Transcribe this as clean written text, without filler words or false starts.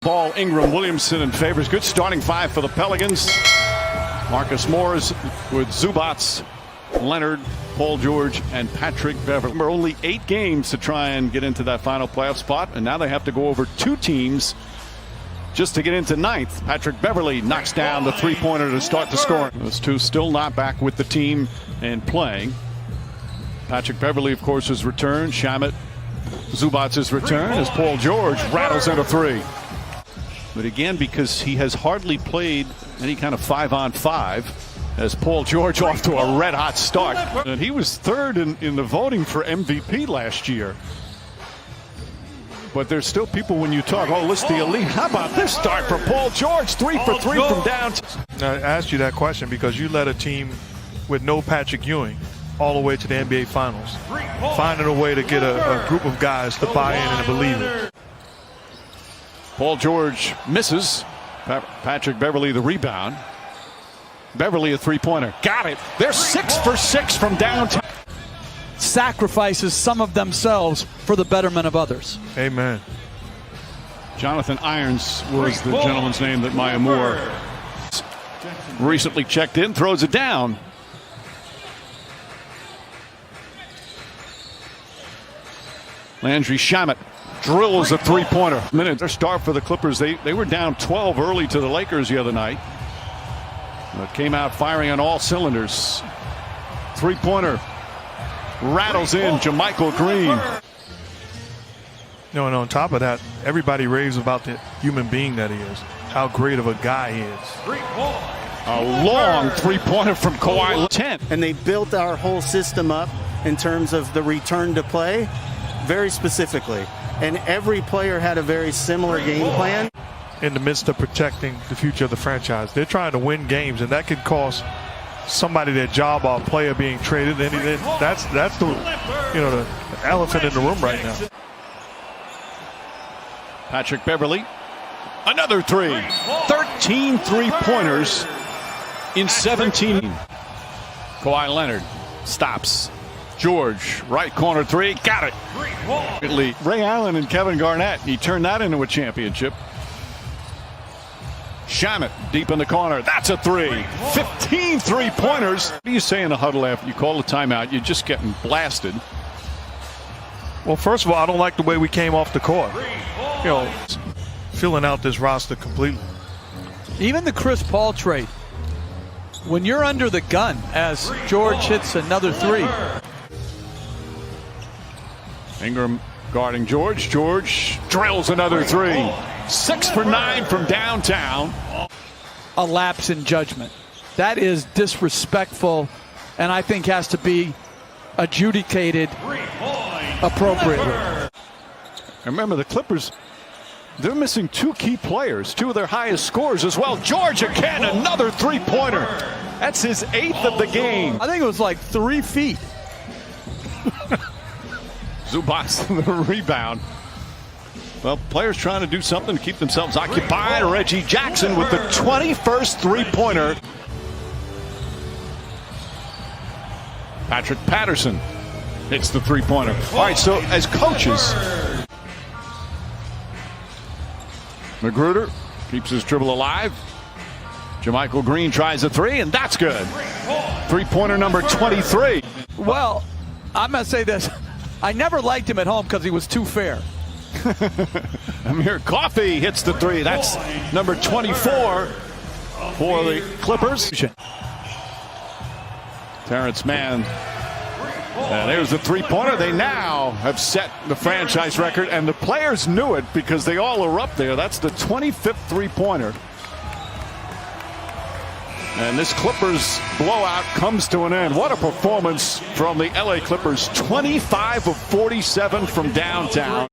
Ball, Ingram, Williamson, and Favors. Good starting five for the Pelicans. Marcus Morris with Zubats, Leonard, Paul George, and Patrick Beverley. Remember, only 8 games to try and get into that final playoff spot, and now they have to go over 2 teams just to get into 9th. Patrick Beverley knocks down the three-pointer to start the scoring. Those two still not back with the team and playing. Patrick Beverley, of course, has returned. Shamet, Zubats' return as Paul George rattles into 3. But again, because he has hardly played any kind of 5-on-5, as Paul George off to a red-hot start. And he was 3rd in the voting for MVP last year. But there's still people when you talk, oh, list the elite. How about this start for Paul George? 3 for 3 from downtown. Now, I asked you that question because you led a team with no Patrick Ewing all the way to the NBA Finals. Finding a way to get a group of guys to buy in and believe it. Paul George misses. Patrick Beverley the rebound. Beverley a three-pointer. Got it. They're 6 for 6 from downtown. Sacrifices some of themselves for the betterment of others. Amen. Jonathan Irons was the gentleman's name that Maya Moore recently checked in. Throws it down. Landry Shamet drills a three-pointer. Their start for the Clippers. They were down 12 early to the Lakers the other night. But came out firing on all cylinders. Three-pointer rattles in. JaMychal Green. No, and on top of that, everybody raves about the human being that he is. How great of a guy he is. A long three-pointer from Kawhi. 10. And they built our whole system up in terms of the return to play very specifically. And every player had a very similar game plan. In the midst of protecting the future of the franchise, they're trying to win games, and that could cost somebody their job or a player being traded. And that's the the elephant in the room right now. Patrick Beverley, another 3. 13 three-pointers in 17. Kawhi Leonard stops. George, right corner 3, got it. Ray Allen and Kevin Garnett, he turned that into a championship. Shamet deep in the corner, that's a 3. 15 three-pointers. What do you say in the huddle after you call the timeout? You're just getting blasted. Well, first of all, I don't like the way we came off the court. Filling out this roster completely. Even the Chris Paul trade. When you're under the gun as George hits another 3. Ingram guarding George. George drills another 3. 6 for 9 from downtown. A lapse in judgment. That is disrespectful, and I think has to be adjudicated appropriately. And remember, the Clippers, they're missing 2 key players, 2 of their highest scorers as well. George again, another three-pointer. That's his 8th of the game. I think it was like 3 feet. Zubats the rebound. Well, players trying to do something to keep themselves occupied. Reggie Jackson with the 21st three-pointer. Patrick Patterson hits the three-pointer. All right, so as coaches, Magruder keeps his dribble alive. JaMychal Green tries a 3, and that's good. Three-pointer number 23. Well, I'm going to say this. I never liked him at home because he was too fair. Amir Coffey hits the 3. That's number 24 for the Clippers. Terrence Mann. And there's the three-pointer. They now have set the franchise record, and the players knew it because they all are up there. That's the 25th three-pointer. And this Clippers blowout comes to an end. What a performance from the LA Clippers. 25 of 47 from downtown.